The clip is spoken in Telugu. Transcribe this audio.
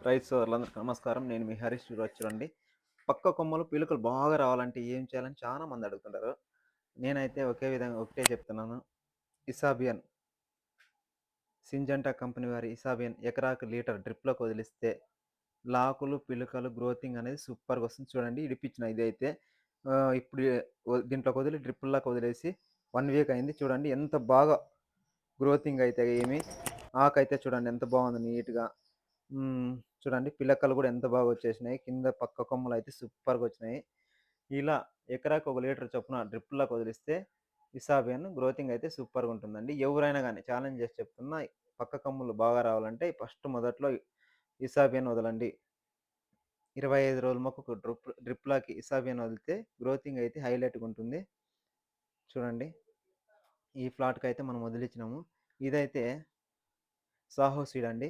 రైతు సోదరులందరికీ నమస్కారం. నేను మీ హరీష్ ఈరోజు చూడండి. పక్క కొమ్మలు పిలుకలు బాగా రావాలంటే ఏం చేయాలని చాలా మంది అడుగుతుంటారు. నేనైతే ఒకే విధంగా ఒకటే చెప్తున్నాను. ఇసాబియన్, సింజంటా కంపెనీ వారి ఇసాబియన్ ఎకరాకు లీటర్ డ్రిప్‌లోకి వదిలిస్తే లాకులు, పిలుకలు గ్రోతింగ్ అనేది సూపర్‌గా వస్తుంది. చూడండి ఇడిపించిన ఇదైతే ఇప్పుడు దీంట్లోకి వదిలి డ్రిప్పుల్లోకి వదిలేసి 1 వీక్ అయింది. చూడండి ఎంత బాగా గ్రోతింగ్ అయితే ఆకైతే చూడండి ఎంత బాగుంది నీట్‌గా. హ్మ్. చూడండి పిలకలు గూడా ఎంత బాగా వచ్చేసినాయి. కింద పక్క కొమ్మలయితే సూపర్‌గొచ్చినాయి. ఇలా ఎకరాకి ఒక లీటర్ చొప్పున డ్రిప్పుల్లోకి వదిలిస్తే ఇసాబియన్ గ్రోతింగ్ అయితే సూపర్‌గుంటుందండి. ఎవరైనా గాని ఛాలెంజ్ చేసి చెప్తున్నా పక్క కొమ్ములు బాగా రావాలంటే ఫస్ట్ మొదట్లో ఇసాబియన్ వదలండి. 25 రోజుల మొక్కకు డ్రిప్‌లోకి ఇసాబియన్ వదిలితే గ్రోతింగ్ అయితే హైలైట్‌గుంటుంది. చూడండి ఈ ఫ్లాట్‌కయితే మనం వదిలిచ్చినాము. ఇదైతే సాహో సీడ్ అండి.